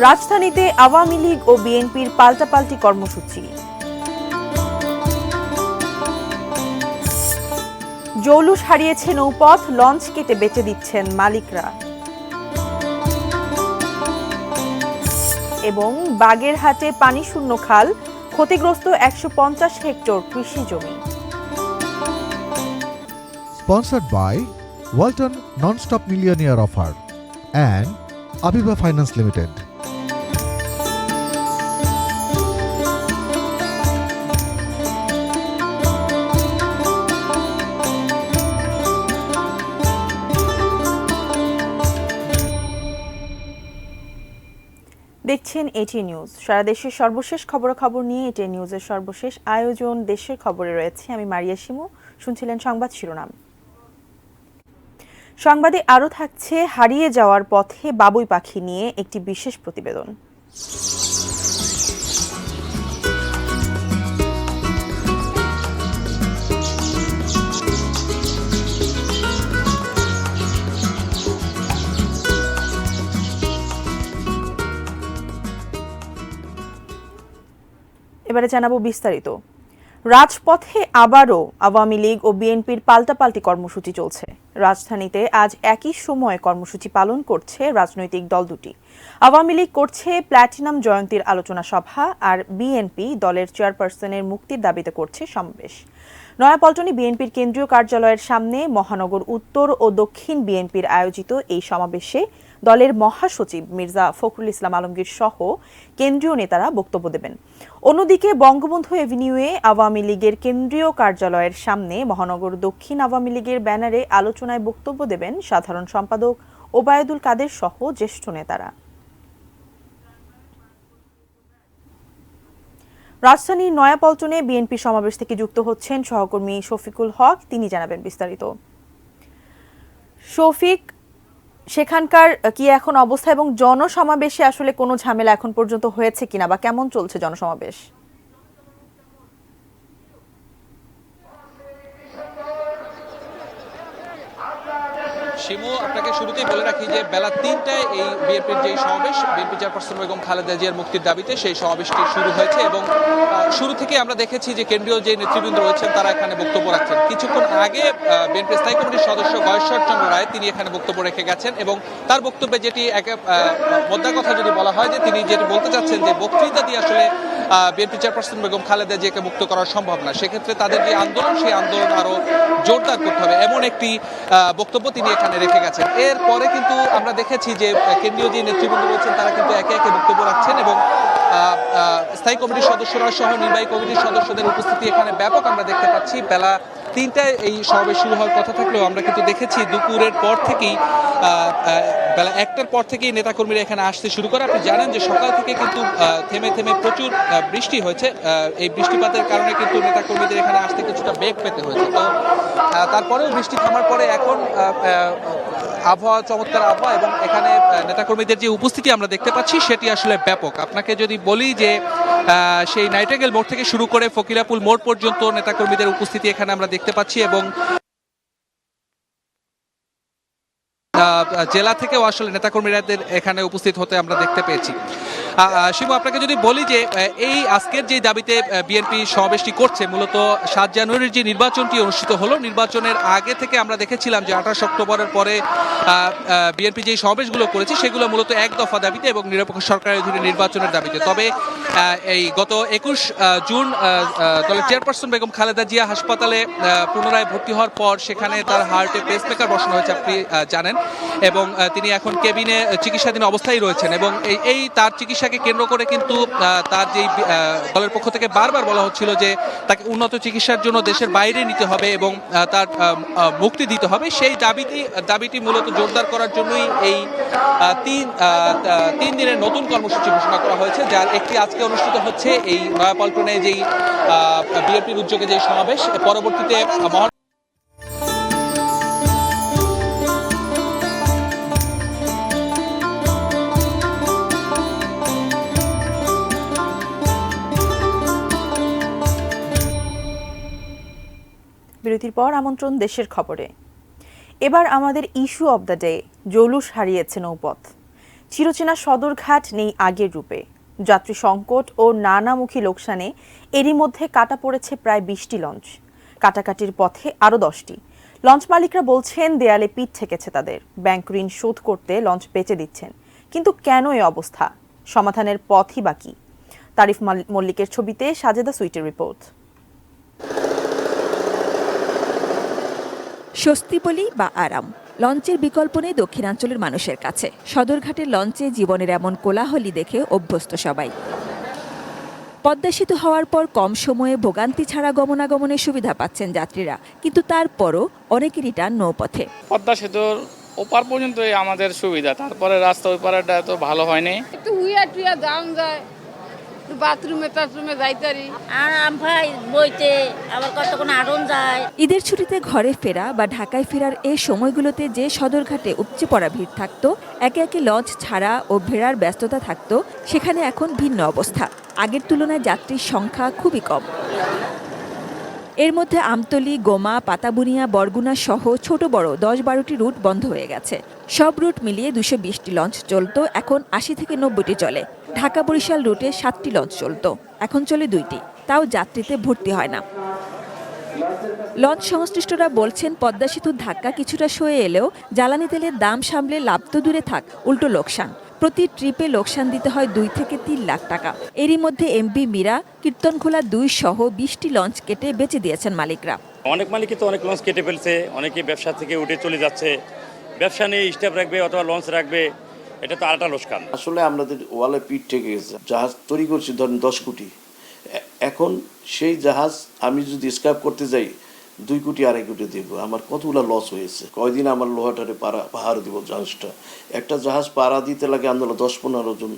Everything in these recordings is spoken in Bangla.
রাজধানীতে আওয়ামী লীগ ও বিএনপির পাল্টাপাল্টি কর্মসূচি। জৌলুস হারিয়েছে নৌপথ, লঞ্চ কেটে বেচে দিচ্ছেন মালিকরা। এবং বাগেরহাটে পানিশূন্য খাল, ক্ষতিগ্রস্ত ১৫০ হেক্টর কৃষি জমি। Sponsored by Walton Non-Stop Millionaire Offer and Abiba Finance Limited. দেখছেন এটি নিউজ। সারা দেশের সর্বশেষ খবরাখবর নিয়ে এটি নিউজের সর্বশেষ আয়োজন দেশের খবরে রয়েছে। আমি মারিয়া শিমু। শুনছিলেন সংবাদ শিরোনাম। সংবাদে আরও থাকছে হারিয়ে যাওয়ার পথে বাবুই পাখি নিয়ে একটি বিশেষ প্রতিবেদন। এবারে জানাবো বিস্তারিত। রাজপথে আবারও আওয়ামী লীগ ও বিএনপির পাল্টাপাল্টি কর্মসূচি চলছে। রাজধানীতে আজ একই সময়ে কর্মসূচি পালন করছে রাজনৈতিক দল দুটি। আওয়ামী লীগ করছে প্ল্যাটিনাম জয়ন্তীর আলোচনা সভা, আর বিএনপি দলের চেয়ারপারসনের মুক্তির দাবিতে করছে সমাবেশ। নয়াপল্টনে বিএনপির কেন্দ্রীয় কার্যালয়ের সামনে মহানগর উত্তর ও দক্ষিণ বিএনপির আয়োজিত এই সমাবেশে দলের মহাসচিব মির্জা ফখরুল ইসলাম আলমগীর সহ কেন্দ্রীয় নেতারা বক্তব্য দেবেন। অন্যদিকে বঙ্গবন্ধু এভিনিউয়ে আওয়ামী লীগের কেন্দ্রীয় কার্যালয়ের সামনে মহানগর দক্ষিণ আওয়ামী লীগের ব্যানারে আলোচনায় বক্তব্য দেবেন সাধারণ সম্পাদক ওবায়দুল কাদের সহ জ্যেষ্ঠ নেতারা। রাজধানীর নয়াপল্টনে বিএনপি সমাবেশ থেকে যুক্ত হচ্ছেন সহকর্মী শফিকুল হক। তিনি জানাবেন বিস্তারিত। শফিক, সেখানকার কি এখন অবস্থা এবং জনসমাবেশে আসলে কোনো ঝামেলা এখন পর্যন্ত হয়েছে কিনা বা কেমন চলছে জনসমাবেশ? শিমু, আপনাকে শুরুতেই বলে রাখি যে বেলা ৩টায় এই বিএনপির যে সমাবেশ, বিএনপি চেয়ারপারসন বেগম খালেদা জিয়ার মুক্তির দাবিতে সেই সমাবেশটি শুরু হয়েছে এবং শুরু থেকে আমরা দেখেছি যে কেন্দ্রীয় যে নেতৃবৃন্দ রয়েছেন তারা এখানে বক্তব্য রাখছেন। কিছুক্ষণ আগে বিএনপি স্থায়ী কমিটির সদস্য গয়েশ্বর চন্দ্র রায় তিনি এখানে বক্তব্য রেখে গেছেন এবং তার বক্তব্যে যেটি মোদ্দা কথা যদি বলা হয় যে তিনি যেটি বলতে চাচ্ছেন যে বক্তৃতা দিয়ে আসলে বিএনপি চেয়ারপারসন বেগম খালেদা জিয়াকে মুক্ত করা সম্ভব না, সেক্ষেত্রে তাদের যে আন্দোলন সেই আন্দোলন আরো জোরদার করতে হবে, এমন একটি বক্তব্য তিনি এখানে রেখে গেছেন। এরপরে কিন্তু আমরা দেখেছি যে কেন্দ্রীয় যে নেতৃবৃন্দ রয়েছেন তারা কিন্তু একে একে বক্তব্য রাখছেন এবং স্থায়ী কমিটির সদস্যরা সহ নির্বাহী কমিটির সদস্যদের উপস্থিতি এখানে ব্যাপক আমরা দেখতে পাচ্ছি। বেলা ৩টায় এই সমাবেশ শুরু হওয়ার কথা থাকলেও আমরা কিন্তু দেখেছি দুপুরের পর থেকেই বেলা ১টার পর থেকেই নেতাকর্মীরা এখানে আসতে শুরু করে। আপনি জানেন যে সকাল থেকে কিন্তু থেমে থেমে প্রচুর বৃষ্টি হয়েছে। এই বৃষ্টিপাতের কারণে কিন্তু নেতাকর্মীদের এখানে আসতে কিছুটা বেগ পেতে হয়েছে। তো তারপরেও বৃষ্টি থামার পরে এখন আবহাওয়া চমৎকার আবহাওয়া এবং এখানে নেতাকর্মীদের যে উপস্থিতি আমরা দেখতে পাচ্ছি সেটি আসলে ব্যাপক। আপনাকে যদি বলি যে সেই নাইটেঙ্গেল মোড় থেকে শুরু করে ফকিরাপুল মোড় পর্যন্ত নেতাকর্মীদের উপস্থিতি এখানে আমরা দেখতে পাচ্ছি এবং জেলা থেকেও আসলে নেতাকর্মীদের এখানে উপস্থিত হতে আমরা দেখতে পেয়েছি। শিবু, আপনাকে যদি বলি যে এই আজকের যে দাবিতে বিএনপি সমাবেশটি করছে, মূলত ৭ জানুয়ারির যে নির্বাচনটি অনুষ্ঠিত হলো, নির্বাচনের আগে থেকে আমরা দেখেছিলাম যে ২৮ অক্টোবরের পরে বিএনপি যে সমাবেশগুলো করেছে সেগুলো মূলত এক দফা দাবিতে এবং নিরপেক্ষ সরকারের অধীনে নির্বাচনের দাবিতে। তবে এই গত ২১ জুন দলের চেয়ারপারসন বেগম খালেদা জিয়া হাসপাতালে পুনরায় ভর্তি হওয়ার পর সেখানে তার হার্টে পেসমেকার বসানো হয়েছে, আপনি জানেন, এবং তিনি এখন কেবিনে চিকিৎসাধীন অবস্থায় রয়েছেন এবং এই তার চিকিৎসাকে কেন্দ্র করে কিন্তু তার যেই দলের পক্ষ থেকে বারবার বলা হচ্ছিল যে তাকে উন্নত চিকিৎসার জন্য দেশের বাইরে নিতে হবে এবং তার মুক্তি দিতে হবে। সেই দাবিটি মূলত জোরদার করার জন্যই এই ৩ দিনের নতুন কর্মসূচি ঘোষণা করা হয়েছে, যার একটি আজকে অনুষ্ঠিত হচ্ছে এই নয়াপল্টনে যেই বিএনপির উদ্যোগে যে সমাবেশ, পরবর্তীতে বিরতির পর আমন্ত্রণ দেশের খবরে। এবার আমাদের ইস্যু অব দ্য ডে, জৌলুস হারিয়েছে নৌপথ। চিরচেনা সদরঘাট নেই আগের রূপে। যাত্রী সংকট ও নানামুখী লোকসানে এরই মধ্যে কাটা পড়েছে প্রায় 20টি লঞ্চ। কাটাকাটির পথে আরও 10টি। লঞ্চ মালিকরা বলছেন দেয়ালে পিঠ ঠেকেছে তাদের। ব্যাংক ঋণ শোধ করতে লঞ্চ বেচে দিচ্ছেন। কিন্তু কেন এই অবস্থা? সমাধানের পথই বাকি। তারিফ মল্লিকের ছবিতে সাজেদা সুইটের রিপোর্ট। স্বস্তি বলি বা আরাম, লঞ্চের বিকল্প নেই দক্ষিণাঞ্চলের মানুষের কাছে। সদরঘাটের লঞ্চে জীবনের এমন কোলাহলী দেখে অভ্যস্ত সবাই। পদ্মা সেতু হওয়ার পর কম সময়ে ভোগান্তি ছাড়া গমনাগমনের সুবিধা পাচ্ছেন যাত্রীরা, কিন্তু তারপরও অনেকেরই টান নৌপথে। পদ্মা সেতুর ওপার পর্যন্তই আমাদের সুবিধা, তারপরে রাস্তা ওই পাড়াটা এত ভালো হয়নি। একটু হুইয়া টুইয়া যাওয়া যায়, বাথরুমে টাথরুমে যাইতারি। আরাম ভাই বইতে আবার কতক্ষণ আরাম যায়। ঈদের ছুটিতে ঘরে ফেরা বা ঢাকায় ফেরার এই সময়গুলোতে যে সদরঘাটে উপচে পড়া ভিড় থাকতো, একে একে লঞ্চ ছাড়া ও ভেড়ার ব্যস্ততা থাকতো, সেখানে এখন ভিন্ন অবস্থা। আগের তুলনায় যাত্রীর সংখ্যা খুবই কম। এর মধ্যে আমতলী, গোমা, পাতাবুনিয়া, বরগুনা সহ ছোট বড় 10-12টি রুট বন্ধ হয়ে গেছে। সব রুট মিলিয়ে 220টি লঞ্চ চলতো, এখন 80 থেকে 90টি চলে। ঢাকা বরিশাল রুটে 7টি লঞ্চ চলতো, এখন চলে 2টি, তাও যাত্রীতে ভর্তি হয় না। লঞ্চ সংশ্লিষ্টরা বলছেন পদ্মা সেতুর ধাক্কা কিছুটা সয়ে এলেও জ্বালানি তেলের দাম সামলে লাভ তো দূরে থাক, উল্টো লোকসান। প্রতি ট্রিপে লোকসান দিতে হয় 2 থেকে 3 লাখ টাকা। এরই মধ্যে এমবি মীরা, কীর্তনখোলা 2 সহ 20টি লঞ্চ কেটে বেচে দিয়েছেন মালিকরা। অনেক মালিকই তো অনেক লঞ্চ কেটে ফেলছে, অনেকে ব্যবসা থেকে উঠে চলে যাচ্ছে। ব্যবসা নিয়ে স্টাফ রাখবে অথবা লঞ্চ রাখবে, এটা তো আরেকটা লোকসান। আসলে আমাদের ওয়ালে পিঠ থেকে গেছে। জাহাজ তৈরি করছি ধরেন 10 কোটি, এখন সেই জাহাজ আমি যদি স্ক্র্যাপ করতে যাই 2 কোটি 2.5 কোটি দেবো, আমার কতগুলো লস হয়েছে। কয়দিন আমার লোহাটারে পাহাড় দিব জাহাজটা। একটা জাহাজ পাড়া দিতে লাগে আমরা 10-15 জন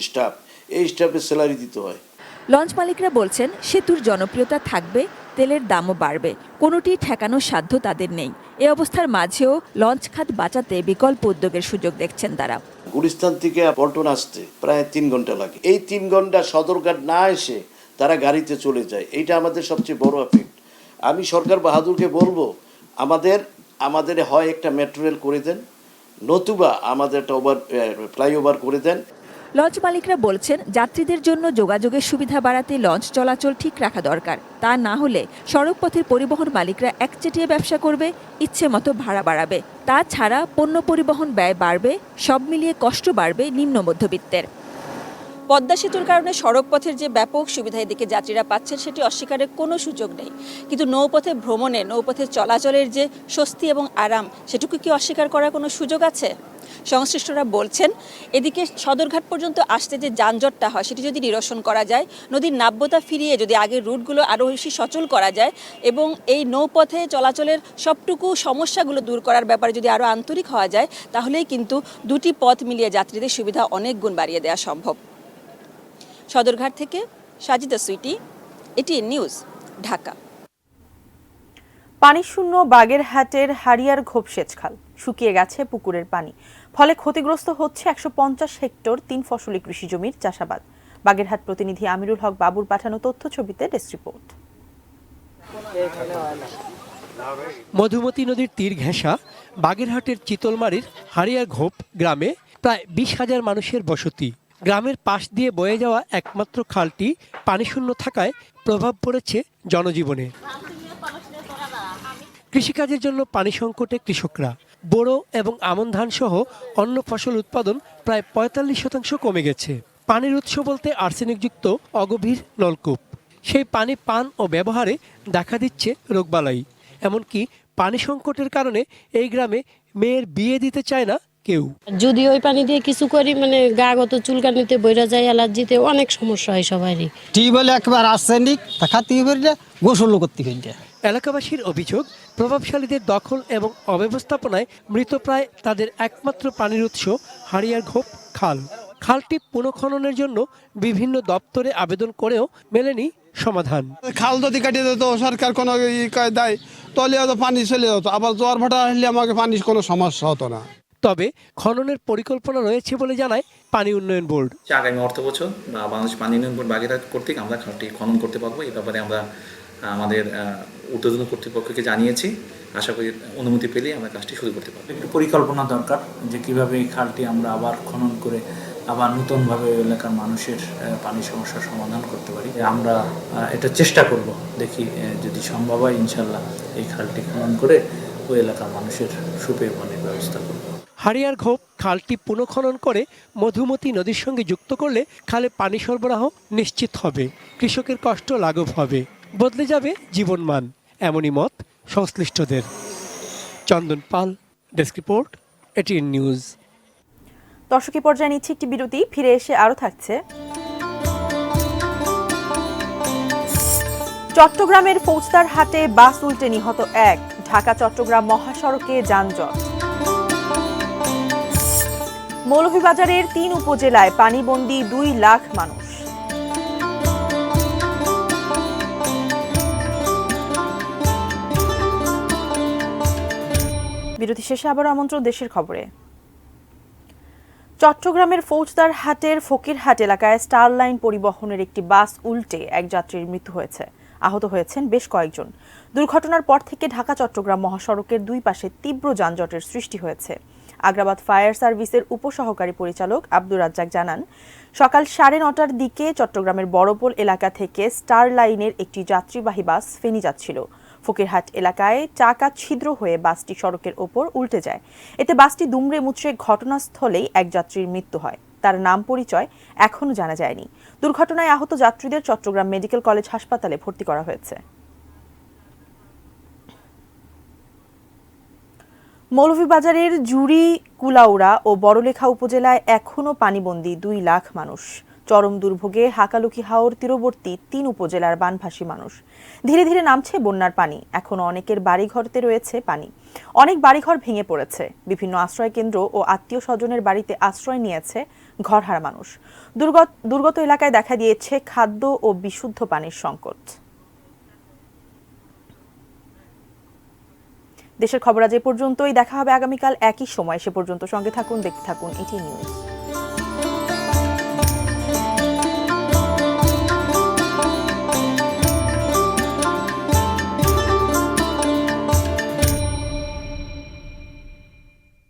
স্টাফ, এই স্টাফের স্যালারি দিতে হয়। লঞ্চ মালিকরা বলছেন সেতুর জনপ্রিয়তা থাকবে, তেলের দামও বাড়বে, কোনোটি ঠেকানোর সাধ্য তাদের নেই। এ অবস্থার মাঝেও লঞ্চ খাত বাঁচাতে বিকল্প উদ্যোগের সুযোগ দেখছেন তারা। গুলিস্তান থেকে পল্টন আসতে প্রায় 3 ঘন্টা লাগে। এই 3 ঘন্টা সদরঘাট না এসে তারা গাড়িতে চলে যায়। এইটা আমাদের সবচেয়ে বড় এফেক্ট। আমি সরকার বাহাদুরকে বলবো, আমাদের হয় একটা মেট্রো রেল করে দেন, নতুবা আমাদের একটা ফ্লাইওভার করে দেন। লঞ্চ মালিকরা বলছেন যাত্রীদের জন্য যোগাযোগের সুবিধা বাড়াতে লঞ্চ চলাচল ঠিক রাখা দরকার। তা না হলে সড়কপথের পরিবহন মালিকরা একচেটিয়া ব্যবসা করবে, ইচ্ছে মতো ভাড়া বাড়াবে। তাছাড়া পণ্য পরিবহন ব্যয় বাড়বে, সব মিলিয়ে কষ্ট বাড়বে নিম্ন মধ্যবিত্তের। পদ্মা সেতুর কারণে সড়কপথের যে ব্যাপক সুবিধা এদিকে যাত্রীরা পাচ্ছেন সেটি অস্বীকারের কোনো সুযোগ নেই, কিন্তু নৌপথে ভ্রমণে, নৌপথে চলাচলের যে স্বস্তি এবং আরাম, সেটুকু কি অস্বীকার করার কোনো সুযোগ আছে? সংশ্লিষ্টরা বলছেন এদিকে সদরঘাট পর্যন্ত আসতে যে যানজটটা হয় সেটি যদি নিরসন করা যায়, নদীর নাব্যতা ফিরিয়ে যদি আগের রুটগুলো আরও বেশি সচল করা যায় এবং এই নৌপথে চলাচলের সবটুকু সমস্যাগুলো দূর করার ব্যাপারে যদি আরও আন্তরিক হওয়া যায়, তাহলেই কিন্তু দুটি পথ মিলিয়ে যাত্রীদের সুবিধা অনেক গুণ বাড়িয়ে দেওয়া সম্ভব। সদরঘাট থেকে সাজিদা সুইটি, এটিএন নিউজ, ঢাকা। পানিশূন্য বাগেরহাটের হারিয়ার ঘোপ সেচ খাল, শুকিয়ে গেছে পুকুরের পানি, ফলে ক্ষতিগ্রস্ত হচ্ছে 150 হেক্টর 3 ফসলি কৃষি জমির চাষাবাদ। বাগেরহাট প্রতিনিধি আমিরুল হক বাবুর পাঠানো তথ্য ছবিতে ডেস্ক রিপোর্ট। মধুমতি নদীর তীর ঘেঁষা বাগেরহাটের চিতলমারির হারিয়ার ঘোপ গ্রামে প্রায় 20,000 মানুষের বসতি। গ্রামের পাশ দিয়ে বয়ে যাওয়া একমাত্র খালটি পানিশূন্য থাকায় প্রভাব পড়েছে জনজীবনে। কৃষিকাজের জন্য পানি সংকটে কৃষকরা। বোরো এবং আমন ধান সহ অন্য ফসল উৎপাদন প্রায় 45% কমে গেছে। পানির উৎস বলতে আর্সেনিকযুক্ত অগভীর নলকূপ। সেই পানি পান ও ব্যবহারে দেখা দিচ্ছে রোগবালাই। এমনকি পানি সংকটের কারণে এই গ্রামে মেয়ের বিয়ে দিতে চায় না কেউ। যদি ওই পানি দিয়ে কিছু করি মানে গাগত চুলকানিতে বইরা যায়, অ্যালার্জিতে অনেক সমস্যা হয় সবারই। টিউবওয়েল একবার আর্সেনিক খাতি করে গোসল করতে হয়। এলাকাবাসীর অভিযোগ, প্রভাবশালীদের দখল এবং অব্যবস্থাপনায় মৃতপ্রায় তাদের একমাত্র পানির উৎস হারিয়ার ঘোপ খাল। খালটি পুনঃখননের জন্য বিভিন্ন দপ্তরে আবেদন করেও মেলেনি সমাধান। খাল যদি কাটিয়ে দিত সরকার কোনো দেয় তাহলে হয়তো পানি চলে যেত, আবার জোয়ার ভাটা আসলে আমাকে পানির কোনো সমস্যা হতো না। তবে খননের পরিকল্পনা রয়েছে বলে জানায় পানি উন্নয়ন বোর্ড। আগামী অর্থ বছর বাংলাদেশ পানি উন্নয়ন বোর্ড বাগেরহাট কর্তৃক আমরা খালটি খনন করতে পারবো, এই ব্যাপারে আমরা আমাদের ঊর্ধ্বতন কর্তৃপক্ষকে জানিয়েছি আশা করি অনুমতি পেলেই আমরা কাজটি শুরু করতে পারবো। একটু পরিকল্পনা দরকার যে কিভাবে এই খালটি আমরা আবার খনন করে আবার নতুনভাবে ওই এলাকার মানুষের পানি সমস্যার সমাধান করতে পারি। আমরা এটা চেষ্টা করব, দেখি যদি সম্ভব হয় ইনশাল্লাহ এই খালটি খনন করে ওই এলাকার মানুষের সুপেয় পানির ব্যবস্থা করব। হারিয়ার ঘোপ খালটি পুনঃখনন করে মধুমতি নদীর সঙ্গে যুক্ত করলে খালে পানি সরবরাহ নিশ্চিত হবে, কৃষকের কষ্ট লাঘব হবে, বদলে যাবে জীবনমান, এমনই মত সংশ্লিষ্টদের। চন্দন পাল, ডেস্ক রিপোর্ট, এটিএন নিউজ। দর্শকী পর্যায়ে নিচ্ছে একটি বিরতি, ফিরে এসে আরও থাকছে। চট্টগ্রামের ফৌজদার হাটে বাস উল্টে নিহত 1, ঢাকা চট্টগ্রাম মহাসড়কে যানজট। মৌলভীবাজারের 3 উপজেলায় পানিবন্দী 2 লাখ মানুষ। বিরতি শেষে আবার আমন্ত্রণ দেশের খবরে। চট্টগ্রামের ফৌজদার হাটের ফকিরহাট এলাকায় স্টার লাইন পরিবহনের একটি বাস উল্টে এক যাত্রীর মৃত্যু হয়েছে, আহত হয়েছেন বেশ কয়েকজন। দুর্ঘটনার পর থেকে ঢাকা চট্টগ্রাম মহাসড়কের 2 পাশে তীব্র যানজটের সৃষ্টি হয়েছে। আগ্রাবাদ ফায়ার সার্ভিসের উপসহকারী পরিচালক আব্দুর রাজ্জাক জানান, সকাল 9:30টার দিকে চট্টগ্রামের বড়পোল এলাকা থেকে স্টার লাইনের একটি যাত্রীবাহী বাস ফেনী যাচ্ছিল। ফকিরহাট এলাকায় চাকা ছিদ্র হয়ে বাসটি সড়কের ওপর উল্টে যায়। এতে বাসটি দুমড়ে মুচড়ে ঘটনাস্থলেই এক যাত্রীর মৃত্যু হয়। তার নাম পরিচয় এখনো জানা যায়নি। দুর্ঘটনায় আহত যাত্রীদের চট্টগ্রাম মেডিকেল কলেজ হাসপাতালে ভর্তি করা হয়েছে। মৌলভীবাজারের জুড়ি, কুলাউড়া ও বড়লেখা উপজেলায় এখনো পানিবন্দী 2 লাখ মানুষ। চরম দুর্ভোগে হাকালুকি হাওর তীরবর্তী 3 উপজেলার বানভাসী মানুষ। ধীরে ধীরে নামছে বন্যার পানি, এখনো অনেকের বাড়িঘরতে রয়েছে পানি। অনেক বাড়িঘর ভেঙে পড়েছে। বিভিন্ন আশ্রয় কেন্দ্র ও আত্মীয় স্বজনের বাড়িতে আশ্রয় নিয়েছে ঘরহারা মানুষ। দুর্গত এলাকায় দেখা দিয়েছে খাদ্য ও বিশুদ্ধ পানির সংকট। দেশের খবর আজ এ পর্যন্তই। দেখা হবে আগামীকাল একই সময়। সে পর্যন্ত সঙ্গে থাকুন, দেখতে থাকুন এটিএন নিউজ।